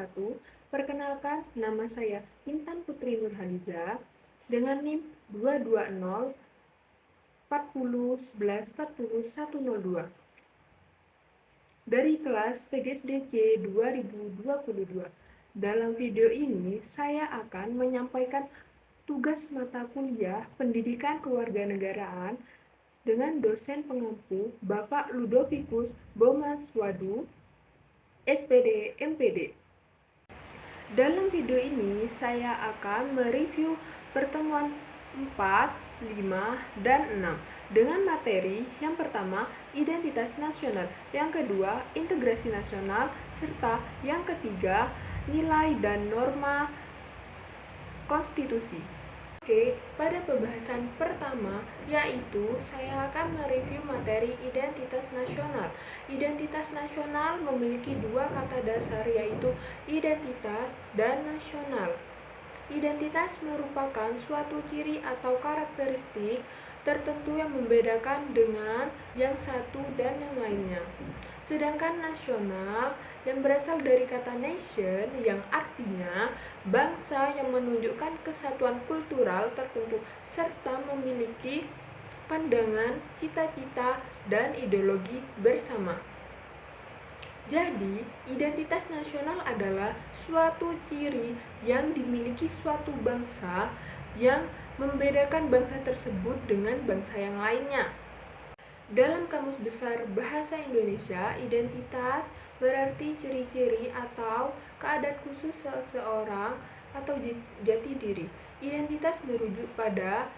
wabarakatuh. Perkenalkan, nama saya Intan Putri Nurhaliza dengan NIM 220 40 11 40 102 dari kelas PGSDC 2022. Dalam video ini, saya akan menyampaikan tugas mata kuliah Pendidikan Kewarganegaraan dengan dosen pengampu Bapak Ludovicus Bomaswadu, SPD MPD. Dalam video ini, saya akan mereview pertemuan 4, 5, dan 6 dengan materi yang pertama, identitas nasional, yang kedua, integrasi nasional, serta yang ketiga, nilai dan norma konstitusi. Oke, pada pembahasan pertama, yaitu saya akan mereview materi identitas nasional. Identitas nasional memiliki dua kata dasar, yaitu identitas dan nasional. Identitas merupakan suatu ciri atau karakteristik tertentu yang membedakan dengan yang satu dan yang lainnya. Sedangkan nasional yang berasal dari kata nation yang artinya bangsa yang menunjukkan kesatuan kultural tertentu serta memiliki pandangan, cita-cita, dan ideologi bersama. Jadi, identitas nasional adalah suatu ciri yang dimiliki suatu bangsa yang membedakan bangsa tersebut dengan bangsa yang lainnya. Dalam Kamus Besar Bahasa Indonesia, identitas berarti ciri-ciri atau keadaan khusus seseorang atau jati diri. Identitas merujuk pada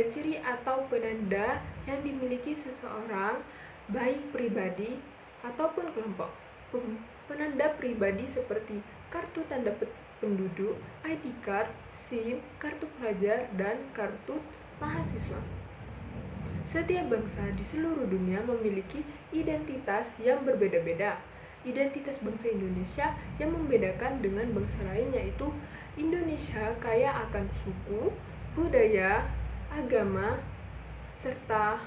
ciri atau penanda yang dimiliki seseorang, baik pribadi ataupun kelompok. Penanda pribadi seperti kartu tanda penduduk, ID card, SIM, kartu pelajar, dan kartu mahasiswa. Setiap bangsa di seluruh dunia memiliki identitas yang berbeda-beda. Identitas bangsa Indonesia yang membedakan dengan bangsa lain yaitu Indonesia kaya akan suku, budaya, agama, serta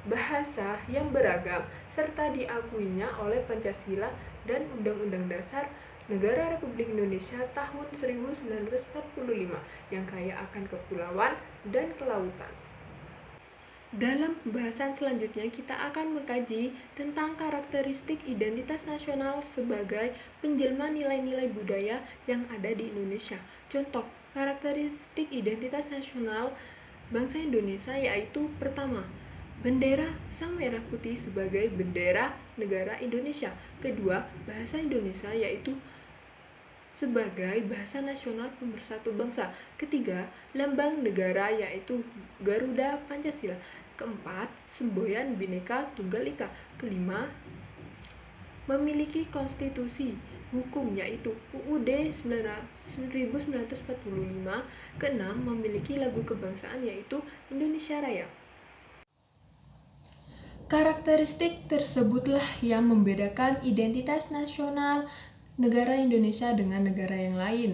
bahasa yang beragam, serta diakuinya oleh Pancasila dan Undang-Undang Dasar Negara Republik Indonesia tahun 1945 yang kaya akan kepulauan dan kelautan. Dalam pembahasan selanjutnya, kita akan mengkaji tentang karakteristik identitas nasional sebagai penjelma nilai-nilai budaya yang ada di Indonesia. Contoh, karakteristik identitas nasional bangsa Indonesia yaitu pertama, bendera sang merah putih sebagai bendera negara Indonesia. Kedua, bahasa Indonesia yaitu sebagai bahasa nasional pemersatu bangsa. Ketiga, lambang negara yaitu Garuda Pancasila. Keempat, semboyan Bhinneka Tunggal Ika. Kelima, memiliki konstitusi hukum yaitu UUD 1945. Keenam, memiliki lagu kebangsaan yaitu Indonesia Raya. Karakteristik tersebutlah yang membedakan identitas nasional negara Indonesia dengan negara yang lain.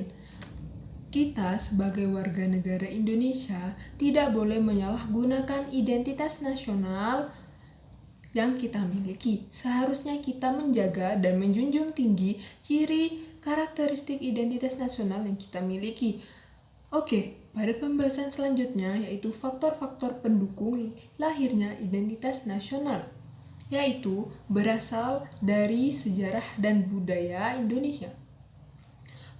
Kita sebagai warga negara Indonesia tidak boleh menyalahgunakan identitas nasional yang kita miliki. Seharusnya kita menjaga dan menjunjung tinggi ciri karakteristik identitas nasional yang kita miliki. Oke, pada pembahasan selanjutnya yaitu faktor-faktor pendukung lahirnya identitas nasional, yaitu berasal dari sejarah dan budaya Indonesia.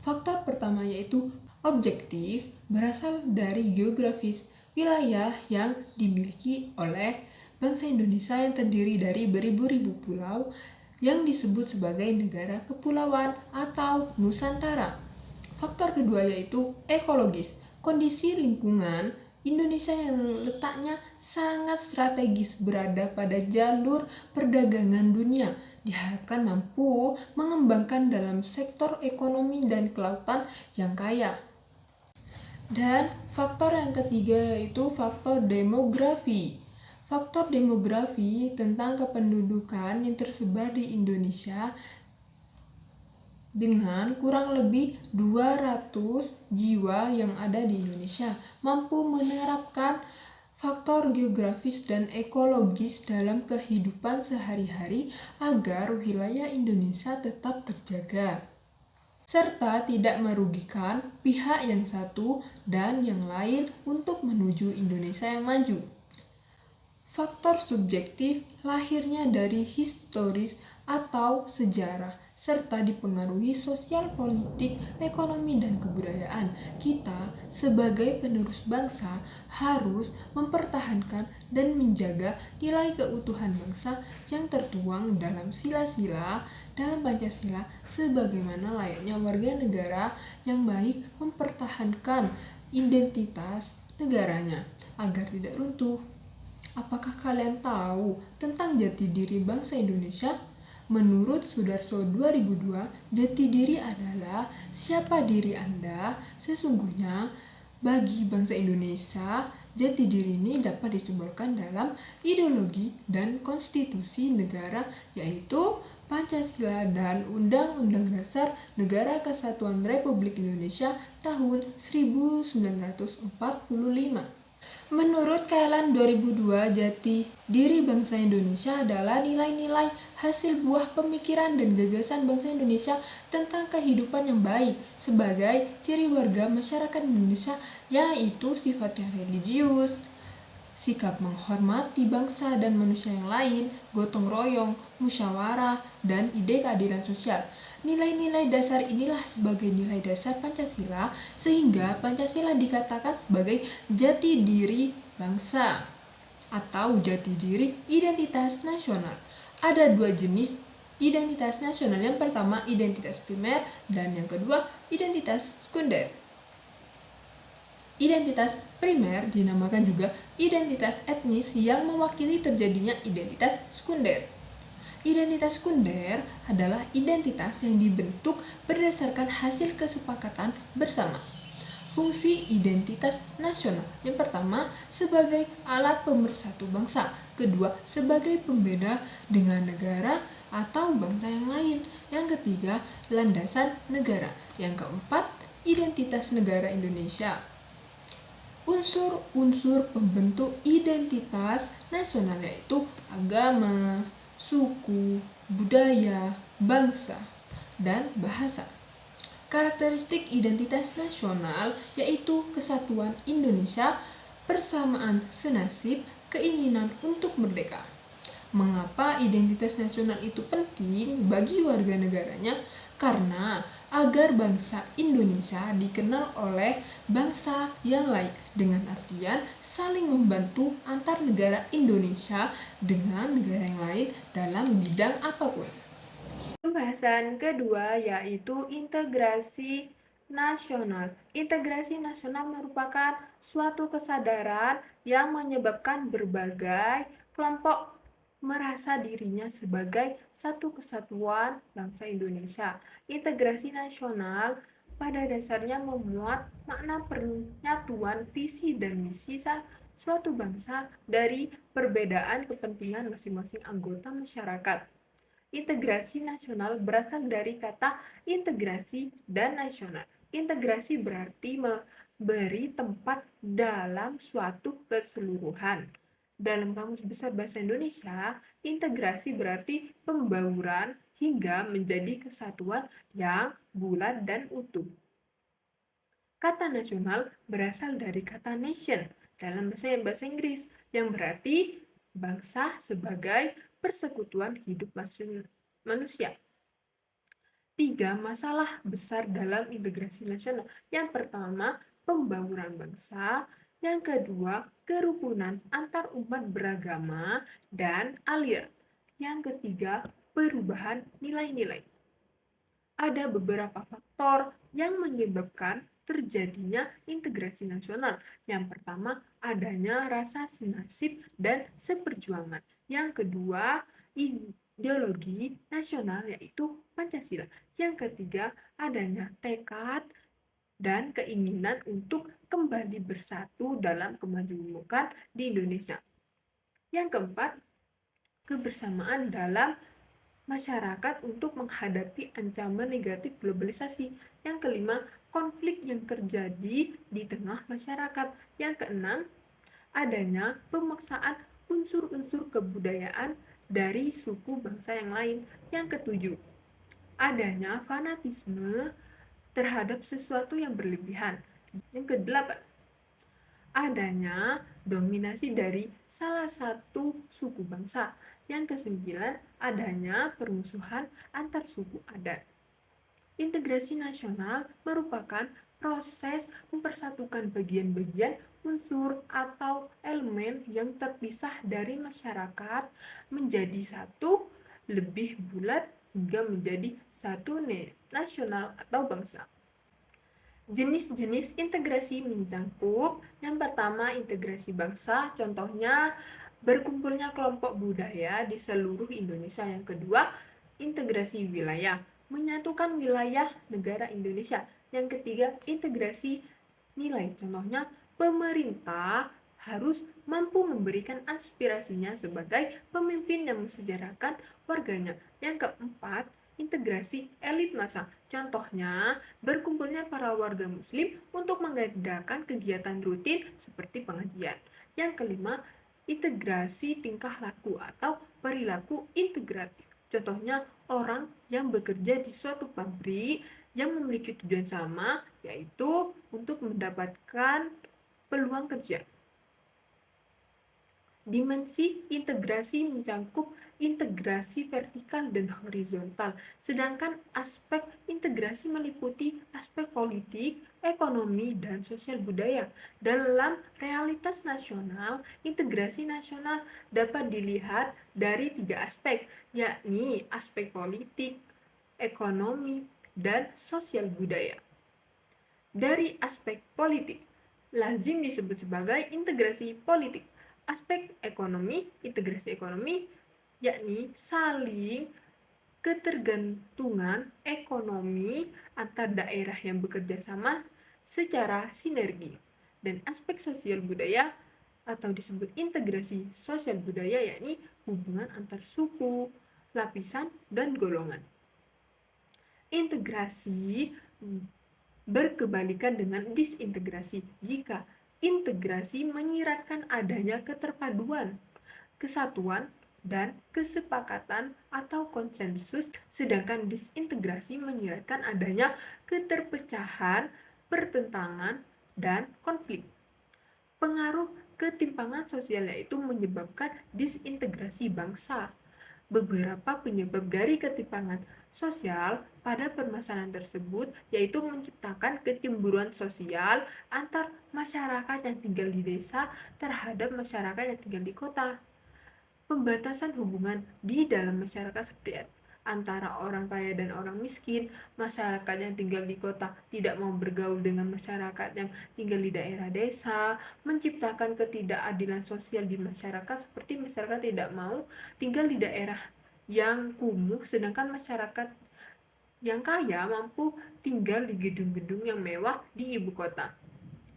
Faktor pertama yaitu objektif, berasal dari geografis, wilayah yang dimiliki oleh bangsa Indonesia yang terdiri dari beribu-ribu pulau yang disebut sebagai negara kepulauan atau Nusantara. Faktor kedua yaitu ekologis, kondisi lingkungan Indonesia yang letaknya sangat strategis berada pada jalur perdagangan dunia diharapkan mampu mengembangkan dalam sektor ekonomi dan kelautan yang kaya. Dan faktor yang ketiga yaitu faktor demografi. Faktor demografi tentang kependudukan yang tersebar di Indonesia dengan kurang lebih 200 jiwa yang ada di Indonesia mampu menerapkan faktor geografis dan ekologis dalam kehidupan sehari-hari agar wilayah Indonesia tetap terjaga. serta tidak merugikan pihak yang satu dan yang lain untuk menuju Indonesia yang maju. Faktor subjektif lahirnya dari historis atau sejarah, serta dipengaruhi sosial politik, ekonomi, dan kebudayaan. Kita, sebagai penerus bangsa, harus mempertahankan dan menjaga nilai keutuhan bangsa yang tertuang dalam sila-sila dalam Pancasila sebagaimana layaknya warga negara yang baik mempertahankan identitas negaranya agar tidak runtuh. Apakah kalian tahu tentang jati diri bangsa Indonesia? Menurut Sudarso 2002, jati diri adalah siapa diri Anda sesungguhnya. Bagi bangsa Indonesia, jati diri ini dapat disumberkan dalam ideologi dan konstitusi negara, yaitu Pancasila dan Undang-Undang Dasar Negara Kesatuan Republik Indonesia tahun 1945. Menurut Kailan 2002, jati diri bangsa Indonesia adalah nilai-nilai hasil buah pemikiran dan gagasan bangsa Indonesia tentang kehidupan yang baik sebagai ciri warga masyarakat Indonesia, yaitu sifatnya religius, sikap menghormati bangsa dan manusia yang lain, gotong royong, musyawarah, dan ide keadilan sosial. Nilai-nilai dasar inilah sebagai nilai dasar Pancasila, sehingga Pancasila dikatakan sebagai jati diri bangsa atau jati diri identitas nasional. Ada dua jenis identitas nasional, yang pertama identitas primer dan yang kedua identitas sekunder. Identitas primer dinamakan juga identitas etnis yang mewakili terjadinya identitas sekunder. Identitas sekunder adalah identitas yang dibentuk berdasarkan hasil kesepakatan bersama. Fungsi identitas nasional, yang pertama sebagai alat pemersatu bangsa, kedua sebagai pembeda dengan negara atau bangsa yang lain, yang ketiga landasan negara, yang keempat identitas negara Indonesia. Unsur-unsur pembentuk identitas nasional yaitu agama, suku, budaya, bangsa, dan bahasa. Karakteristik identitas nasional yaitu kesatuan Indonesia, persamaan senasib, keinginan untuk merdeka. Mengapa identitas nasional itu penting bagi warga negaranya? Karena agar bangsa Indonesia dikenal oleh bangsa yang lain, dengan artian saling membantu antar negara Indonesia dengan negara yang lain dalam bidang apapun. Pembahasan kedua yaitu integrasi nasional. Integrasi nasional merupakan suatu kesadaran yang menyebabkan berbagai kelompok merasa dirinya sebagai satu kesatuan bangsa Indonesia. Integrasi nasional pada dasarnya memuat makna penyatuan visi dan misi suatu bangsa dari perbedaan kepentingan masing-masing anggota masyarakat. Integrasi nasional berasal dari kata integrasi dan nasional. Integrasi berarti memberi tempat dalam suatu keseluruhan. Dalam Kamus Besar Bahasa Indonesia, integrasi berarti pembauran hingga menjadi kesatuan yang bulat dan utuh. Kata nasional berasal dari kata nation dalam bahasa Inggris yang berarti bangsa sebagai persekutuan hidup manusia. 3 masalah besar dalam integrasi nasional. Yang pertama, pembauran bangsa. Yang kedua, kerukunan antar umat beragama dan aliran. Yang ketiga, perubahan nilai-nilai. Ada beberapa faktor yang menyebabkan terjadinya integrasi nasional. Yang pertama, adanya rasa senasib dan seperjuangan. Yang kedua, ideologi nasional yaitu Pancasila. Yang ketiga, adanya tekad dan keinginan untuk kembali bersatu dalam kemajemukan di Indonesia. Yang keempat, kebersamaan dalam masyarakat untuk menghadapi ancaman negatif globalisasi. Yang kelima, konflik yang terjadi di tengah masyarakat. Yang keenam, adanya pemaksaan unsur-unsur kebudayaan dari suku bangsa yang lain. Yang ketujuh, adanya fanatisme terhadap sesuatu yang berlebihan. Yang kedelapan, adanya dominasi dari salah satu suku bangsa. Yang kesembilan, adanya permusuhan antar suku adat. Integrasi nasional merupakan proses mempersatukan bagian-bagian unsur atau elemen yang terpisah dari masyarakat menjadi satu, lebih bulat hingga menjadi satu nasional atau bangsa. Jenis-jenis integrasi mencakup yang pertama integrasi bangsa, contohnya berkumpulnya kelompok budaya di seluruh Indonesia. Yang kedua, integrasi wilayah, menyatukan wilayah negara Indonesia. Yang ketiga, integrasi nilai, contohnya pemerintah harus mampu memberikan aspirasinya sebagai pemimpin yang mensejarahkan warganya. Yang keempat, integrasi elit massa, contohnya berkumpulnya para warga muslim untuk mengadakan kegiatan rutin seperti pengajian. Yang kelima, integrasi tingkah laku atau perilaku integratif, contohnya orang yang bekerja di suatu pabrik yang memiliki tujuan sama, yaitu untuk mendapatkan peluang kerja. Dimensi integrasi mencakup integrasi vertikal dan horizontal, sedangkan aspek integrasi meliputi aspek politik, ekonomi, dan sosial budaya. Dalam realitas nasional, integrasi nasional dapat dilihat dari tiga aspek, yakni aspek politik, ekonomi, dan sosial budaya. Dari aspek politik, lazim disebut sebagai integrasi politik. Aspek ekonomi, integrasi ekonomi, yakni saling ketergantungan ekonomi antar daerah yang bekerja sama secara sinergi. Dan aspek sosial budaya atau disebut integrasi sosial budaya, yakni hubungan antar suku, lapisan, dan golongan. Integrasi berkebalikan dengan disintegrasi. Jika integrasi menyiratkan adanya keterpaduan, kesatuan, dan kesepakatan atau konsensus, sedangkan disintegrasi menyiratkan adanya keterpecahan, pertentangan, dan konflik. Pengaruh ketimpangan sosial yaitu menyebabkan disintegrasi bangsa. Beberapa penyebab dari ketimpangan sosial pada permasalahan tersebut yaitu menciptakan kecemburuan sosial antar masyarakat yang tinggal di desa terhadap masyarakat yang tinggal di kota. Pembatasan hubungan di dalam masyarakat seperti antara orang kaya dan orang miskin, masyarakat yang tinggal di kota tidak mau bergaul dengan masyarakat yang tinggal di daerah desa, menciptakan ketidakadilan sosial di masyarakat seperti masyarakat tidak mau tinggal di daerah yang kumuh, sedangkan masyarakat yang kaya mampu tinggal di gedung-gedung yang mewah di ibu kota,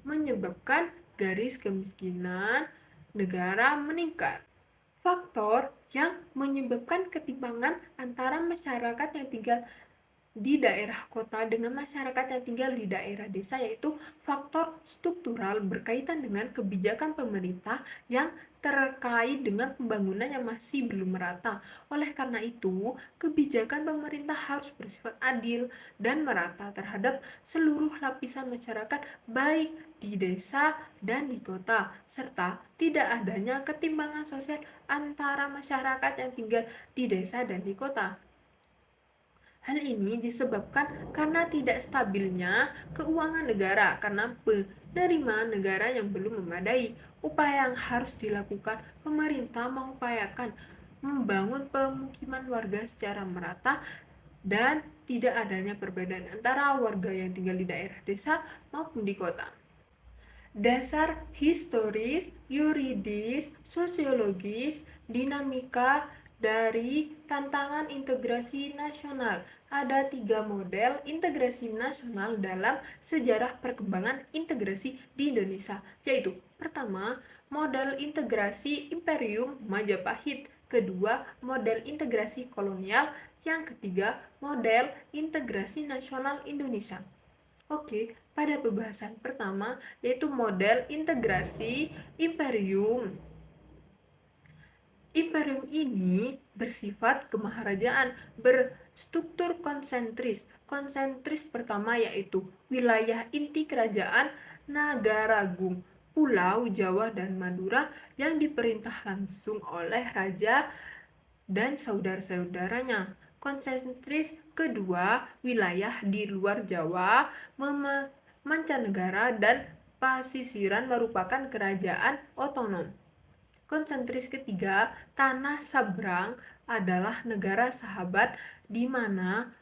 menyebabkan garis kemiskinan negara meningkat. Faktor yang menyebabkan ketimpangan antara masyarakat yang tinggal di daerah kota dengan masyarakat yang tinggal di daerah desa yaitu faktor struktural berkaitan dengan kebijakan pemerintah yang terkait dengan pembangunan yang masih belum merata. Oleh karena itu, kebijakan pemerintah harus bersifat adil dan merata terhadap seluruh lapisan masyarakat baik di desa dan di kota, serta tidak adanya ketimpangan sosial antara masyarakat yang tinggal di desa dan di kota. Hal ini disebabkan karena tidak stabilnya keuangan negara karena penerimaan negara yang belum memadai. Upaya yang harus dilakukan pemerintah mengupayakan membangun pemukiman warga secara merata dan tidak adanya perbedaan antara warga yang tinggal di daerah desa maupun di kota. Dasar historis, yuridis, sosiologis, dinamika dari tantangan integrasi nasional. Ada 3 model integrasi nasional dalam sejarah perkembangan integrasi di Indonesia, yaitu pertama, model integrasi Imperium Majapahit, kedua, model integrasi kolonial, yang ketiga, model integrasi nasional Indonesia. Oke, pada pembahasan pertama yaitu model integrasi Imperium. Imperium ini bersifat kemaharajaan, berstruktur konsentris. Konsentris pertama yaitu wilayah inti kerajaan Nagaragung, Pulau Jawa dan Madura yang diperintah langsung oleh raja dan saudara-saudaranya. Konsentris kedua, wilayah di luar Jawa, mancanegara dan pasisiran merupakan kerajaan otonom. Konsentris ketiga, tanah sabrang adalah negara sahabat di mana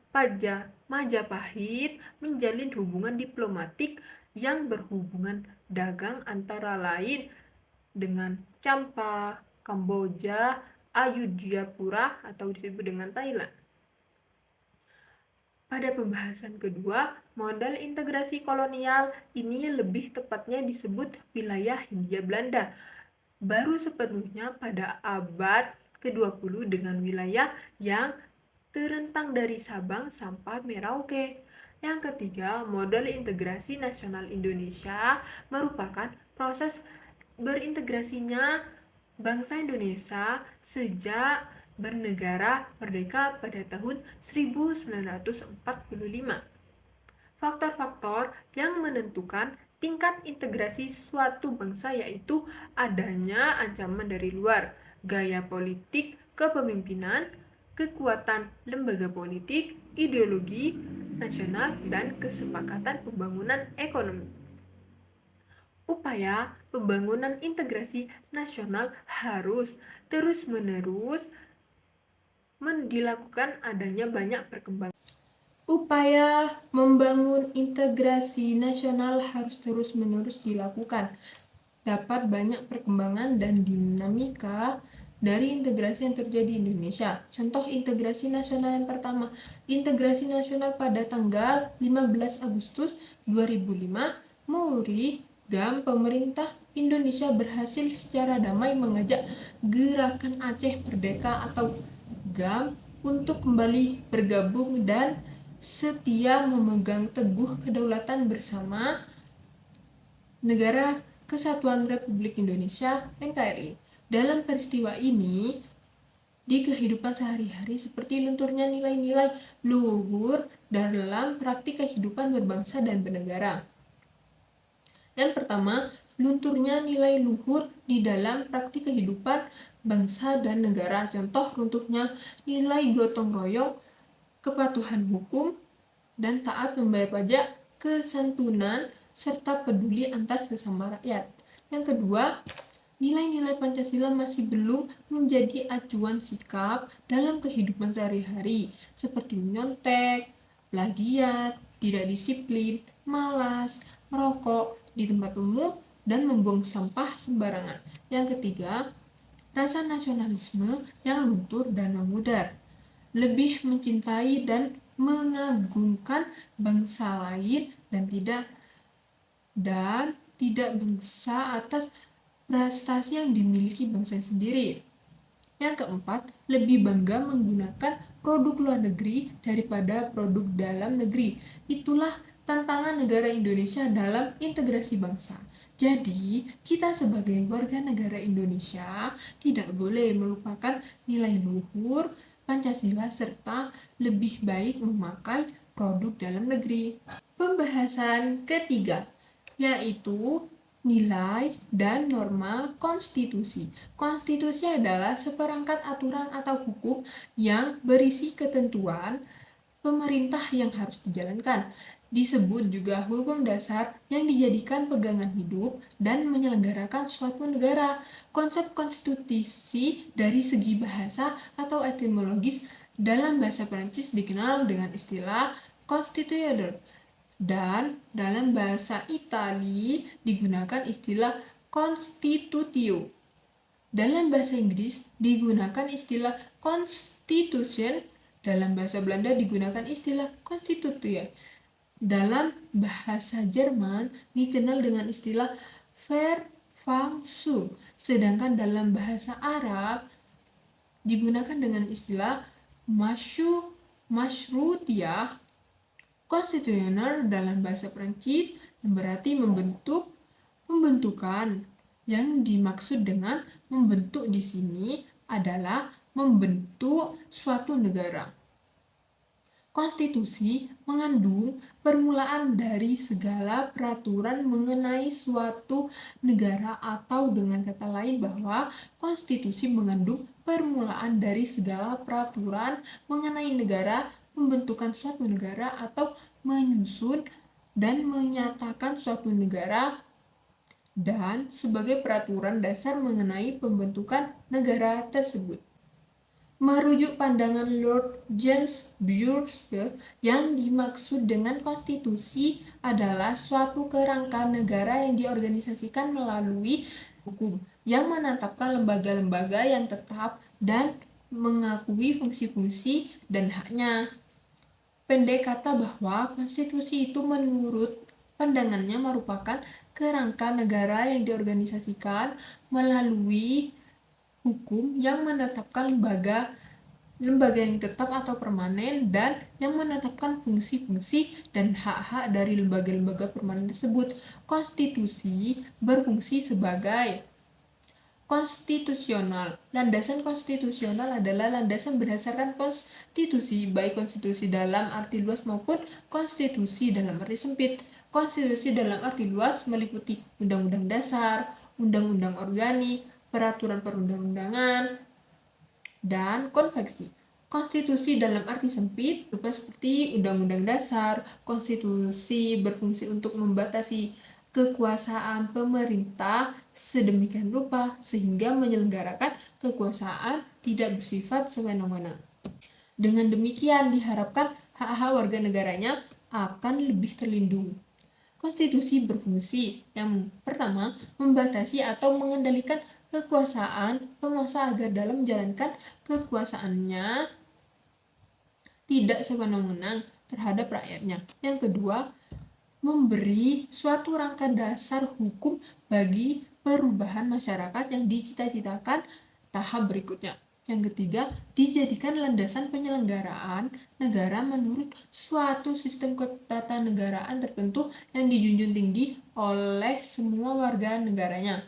Majapahit menjalin hubungan diplomatik yang berhubungan dagang antara lain dengan Champa, Kamboja, Ayudhya-pura atau disebut dengan Thailand. Pada pembahasan kedua, model integrasi kolonial ini lebih tepatnya disebut wilayah Hindia Belanda. Baru sepenuhnya pada abad ke-20 dengan wilayah yang terentang dari Sabang sampai Merauke. Yang ketiga, model integrasi nasional Indonesia merupakan proses berintegrasinya bangsa Indonesia sejak bernegara merdeka pada tahun 1945. Faktor-faktor yang menentukan tingkat integrasi suatu bangsa yaitu adanya ancaman dari luar, gaya politik kepemimpinan, kekuatan lembaga politik, ideologi nasional, dan kesepakatan pembangunan ekonomi. Upaya pembangunan integrasi nasional harus terus-menerus dilakukan adanya banyak perkembangan. Upaya membangun integrasi nasional harus terus-menerus dilakukan. Dapat banyak perkembangan dan dinamika dari integrasi yang terjadi di Indonesia. Contoh integrasi nasional yang pertama, integrasi nasional pada tanggal 15 Agustus 2005, Mauri GAM pemerintah Indonesia berhasil secara damai mengajak Gerakan Aceh Merdeka atau GAM untuk kembali bergabung dan setia memegang teguh kedaulatan bersama Negara Kesatuan Republik Indonesia (NKRI). Dalam peristiwa ini, di kehidupan sehari-hari seperti lunturnya nilai-nilai luhur dalam praktik kehidupan berbangsa dan bernegara. Yang pertama, lunturnya nilai luhur di dalam praktik kehidupan bangsa dan negara. Contoh runtuhnya nilai gotong royong, kepatuhan hukum, dan taat membayar pajak, kesantunan, serta peduli antar sesama rakyat. Yang kedua, nilai-nilai Pancasila masih belum menjadi acuan sikap dalam kehidupan sehari-hari, seperti menyontek, plagiat, tidak disiplin, malas, merokok di tempat umum, dan membuang sampah sembarangan. Yang ketiga, rasa nasionalisme yang luntur dan memudar, lebih mencintai dan mengagungkan bangsa lain dan tidak bangsa atas prestasi yang dimiliki bangsa sendiri. Yang keempat, lebih bangga menggunakan produk luar negeri daripada produk dalam negeri. Itulah tantangan negara Indonesia dalam integrasi bangsa. Jadi, kita sebagai warga negara Indonesia tidak boleh melupakan nilai luhur Pancasila serta lebih baik memakai produk dalam negeri. Pembahasan ketiga, yaitu nilai dan norma konstitusi. Konstitusi adalah seperangkat aturan atau hukum yang berisi ketentuan pemerintah yang harus dijalankan. Disebut juga hukum dasar yang dijadikan pegangan hidup dan menyelenggarakan suatu negara. Konsep konstitusi dari segi bahasa atau etimologis dalam bahasa Perancis dikenal dengan istilah constitution, dan dalam bahasa Italia digunakan istilah constitutio. Dalam bahasa Inggris digunakan istilah constitution, dalam bahasa Belanda digunakan istilah constitutie. Dalam bahasa Jerman dikenal dengan istilah Verfassung, sedangkan dalam bahasa Arab digunakan dengan istilah Mashrutiyah. Constitutional dalam bahasa Prancis yang berarti pembentukan. Yang dimaksud dengan membentuk di sini adalah membentuk suatu negara. Konstitusi mengandung permulaan dari segala peraturan mengenai suatu negara, atau dengan kata lain bahwa konstitusi mengandung permulaan dari segala peraturan mengenai negara, pembentukan suatu negara, atau menyusun dan menyatakan suatu negara, dan sebagai peraturan dasar mengenai pembentukan negara tersebut. Merujuk pandangan Lord James Buerkle, yang dimaksud dengan konstitusi adalah suatu kerangka negara yang diorganisasikan melalui hukum, yang menetapkan lembaga-lembaga yang tetap dan mengakui fungsi-fungsi dan haknya. Pendek kata bahwa konstitusi itu menurut pandangannya merupakan kerangka negara yang diorganisasikan melalui hukum, yang menetapkan lembaga yang tetap atau permanen, dan yang menetapkan fungsi-fungsi dan hak-hak dari lembaga-lembaga permanen tersebut. Konstitusi berfungsi sebagai konstitusional. Landasan konstitusional adalah landasan berdasarkan konstitusi, baik konstitusi dalam arti luas maupun konstitusi dalam arti sempit. Konstitusi dalam arti luas meliputi undang-undang dasar, undang-undang organik, peraturan perundang-undangan, dan konvensi. Konstitusi dalam arti sempit berupa seperti undang-undang dasar. Konstitusi berfungsi untuk membatasi kekuasaan pemerintah sedemikian rupa sehingga menyelenggarakan kekuasaan tidak bersifat semena-mena. Dengan demikian diharapkan hak-hak warga negaranya akan lebih terlindungi. Konstitusi berfungsi yang pertama, membatasi atau mengendalikan kekuasaan penguasa agar dalam menjalankan kekuasaannya tidak sewenang-wenang terhadap rakyatnya. Yang kedua, memberi suatu rangka dasar hukum bagi perubahan masyarakat yang dicita-citakan tahap berikutnya. Yang ketiga, dijadikan landasan penyelenggaraan negara menurut suatu sistem ketatanegaraan tertentu yang dijunjung tinggi oleh semua warga negaranya.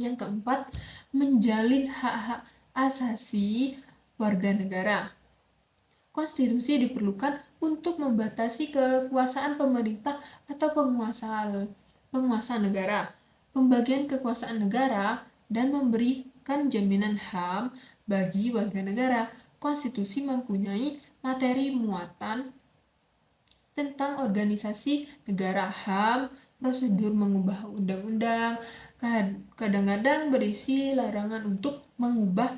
Yang keempat, menjalin hak-hak asasi warga negara. Konstitusi diperlukan untuk membatasi kekuasaan pemerintah atau penguasa negara, pembagian kekuasaan negara, dan memberikan jaminan HAM bagi warga negara. Konstitusi mempunyai materi muatan tentang organisasi negara, HAM, prosedur mengubah undang-undang, kadang-kadang berisi larangan untuk mengubah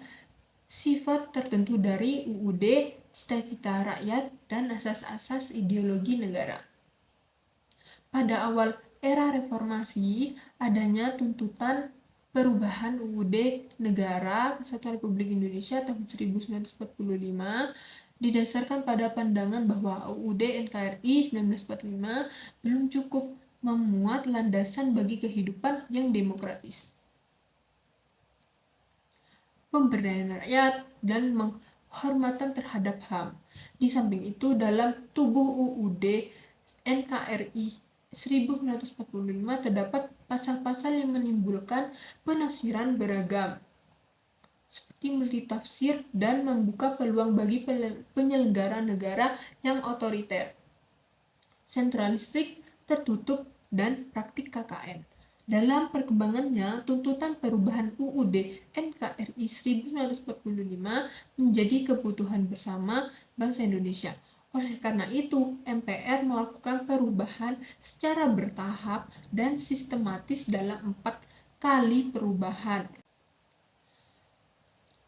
sifat tertentu dari UUD, cita-cita rakyat, dan asas-asas ideologi negara. Pada awal era reformasi, adanya tuntutan perubahan UUD Negara Kesatuan Republik Indonesia tahun 1945 didasarkan pada pandangan bahwa UUD NKRI 1945 belum cukup memuat landasan bagi kehidupan yang demokratis, pemberdayaan rakyat, dan penghormatan terhadap HAM. Di samping itu, dalam tubuh UUD NKRI 1945 terdapat pasal-pasal yang menimbulkan penafsiran beragam, seperti multitafsir, dan membuka peluang bagi penyelenggara negara yang otoriter, sentralistik, tertutup, dan praktik KKN. Dalam perkembangannya, tuntutan perubahan UUD NKRI 1945 menjadi kebutuhan bersama bangsa Indonesia. Oleh karena itu, MPR melakukan perubahan secara bertahap dan sistematis dalam 4 kali perubahan.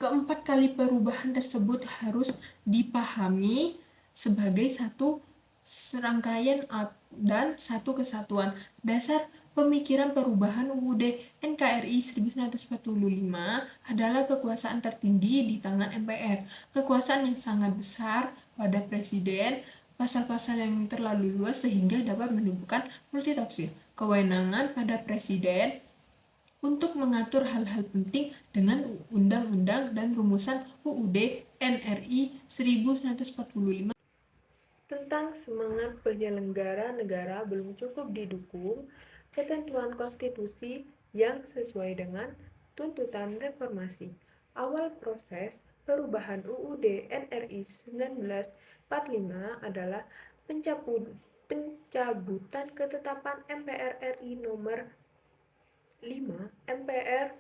Keempat kali perubahan tersebut harus dipahami sebagai satu serangkaian dan satu kesatuan. Dasar pemikiran perubahan UUD NKRI 1945 adalah kekuasaan tertinggi di tangan MPR, kekuasaan yang sangat besar pada presiden, pasal-pasal yang terlalu luas sehingga dapat menimbulkan multitafsir, kewenangan pada presiden untuk mengatur hal-hal penting dengan undang-undang dan rumusan UUD NRI 1945. Tentang semangat penyelenggara negara belum cukup didukung ketentuan konstitusi yang sesuai dengan tuntutan reformasi. Awal proses perubahan UUD NRI 1945 adalah pencabutan ketetapan MPR RI nomor 5 MPR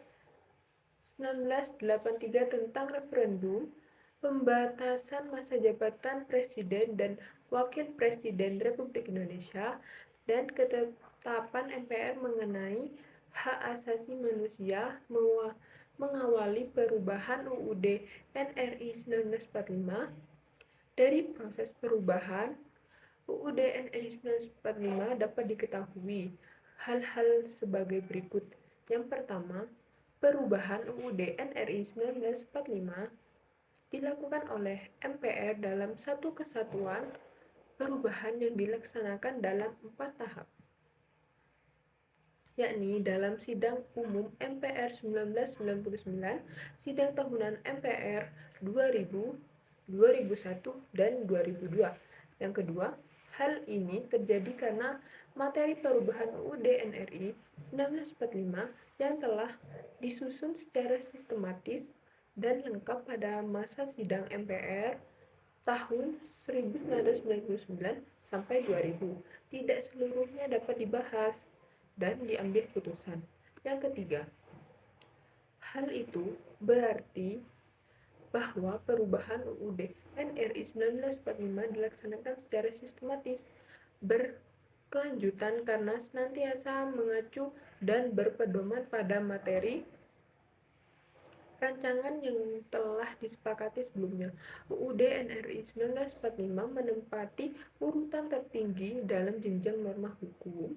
1983 tentang referendum, pembatasan masa jabatan Presiden dan Wakil Presiden Republik Indonesia, dan ketetapan MPR mengenai hak asasi manusia mengawali perubahan UUD NRI 1945. Dari proses perubahan UUD NRI 1945 dapat diketahui hal-hal sebagai berikut. Yang pertama, perubahan UUD NRI 1945 dilakukan oleh MPR dalam satu kesatuan perubahan yang dilaksanakan dalam 4 tahap, yakni dalam Sidang Umum MPR 1999, Sidang Tahunan MPR 2000, 2001, dan 2002. Yang kedua, hal ini terjadi karena materi perubahan UUD NRI 1945 yang telah disusun secara sistematis dan lengkap pada masa sidang MPR tahun 1999 sampai 2000 tidak seluruhnya dapat dibahas dan diambil putusan. Yang ketiga, hal itu berarti bahwa perubahan UUD NRI 1945 dilaksanakan secara sistematis, berkelanjutan karena senantiasa mengacu dan berpedoman pada materi rancangan yang telah disepakati sebelumnya. UUD NRI 1945 menempati urutan tertinggi dalam jenjang norma hukum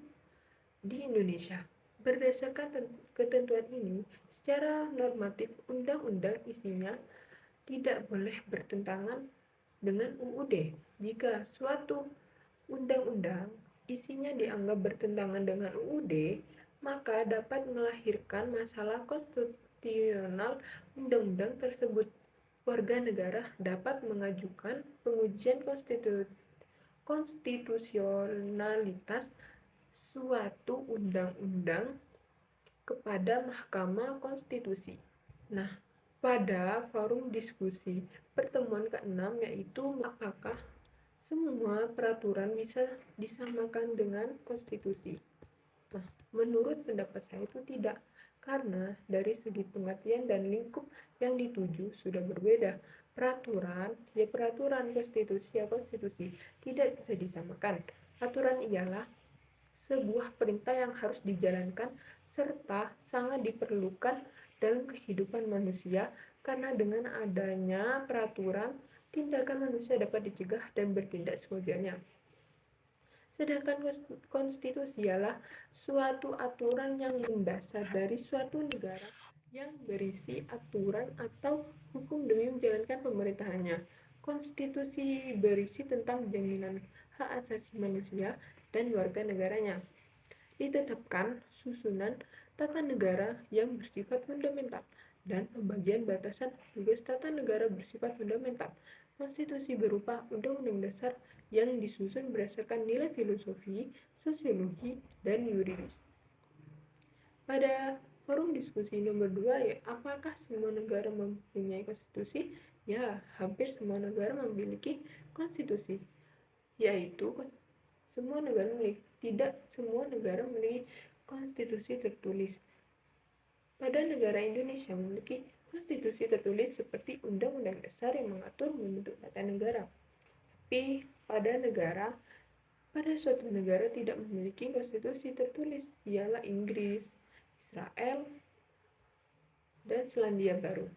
di Indonesia. Berdasarkan ketentuan ini, secara normatif undang-undang isinya tidak boleh bertentangan dengan UUD. Jika suatu undang-undang isinya dianggap bertentangan dengan UUD, maka dapat melahirkan masalah konstitusional undang-undang tersebut. Warga negara dapat mengajukan pengujian konstitusionalitas suatu undang-undang kepada Mahkamah Konstitusi. Nah, pada forum diskusi pertemuan ke-6, yaitu apakah semua peraturan bisa disamakan dengan konstitusi. Nah, menurut pendapat saya itu tidak, karena dari segi pengertian dan lingkup yang dituju sudah berbeda. Peraturan konstitusi tidak bisa disamakan. Aturan ialah sebuah perintah yang harus dijalankan serta sangat diperlukan dalam kehidupan manusia, karena dengan adanya peraturan, tindakan manusia dapat dicegah dan bertindak sewajarnya. Sedangkan konstitusi ialah suatu aturan yang mendasar dari suatu negara yang berisi aturan atau hukum demi menjalankan pemerintahannya. Konstitusi berisi tentang jaminan hak asasi manusia dan warga negaranya. Ditetapkan susunan tata negara yang bersifat fundamental dan pembagian batasan tugas tata negara bersifat fundamental. Konstitusi berupa undang-undang dasar yang disusun berdasarkan nilai filosofi, sosiologi, dan yuridis. Pada forum diskusi nomor 2, ya, apakah semua negara mempunyai konstitusi? Ya, hampir semua negara memiliki konstitusi, yaitu semua negara memiliki, tidak semua negara memiliki konstitusi tertulis. Pada negara Indonesia memiliki konstitusi tertulis seperti Undang-Undang Dasar yang mengatur membentuk tata negara. Tapi pada suatu negara tidak memiliki konstitusi tertulis, ialah Inggris, Israel, dan Selandia Baru.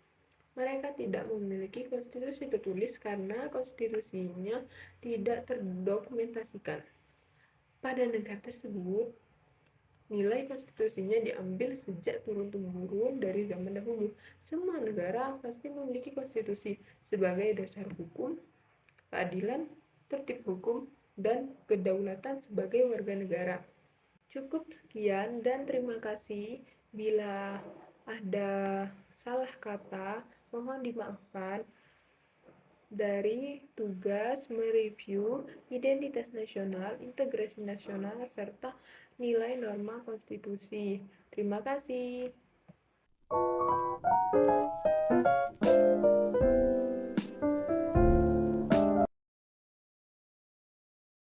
Mereka tidak memiliki konstitusi tertulis karena konstitusinya tidak terdokumentasikan. Pada negara tersebut, nilai konstitusinya diambil sejak turun-temurun dari zaman dahulu. Semua negara pasti memiliki konstitusi sebagai dasar hukum, keadilan, tertib hukum, dan kedaulatan sebagai warga negara. Cukup sekian dan terima kasih. Bila ada salah kata, mohon dimaafkan. Dari tugas mereview identitas nasional, integrasi nasional, serta nilai norma konstitusi. Terima kasih.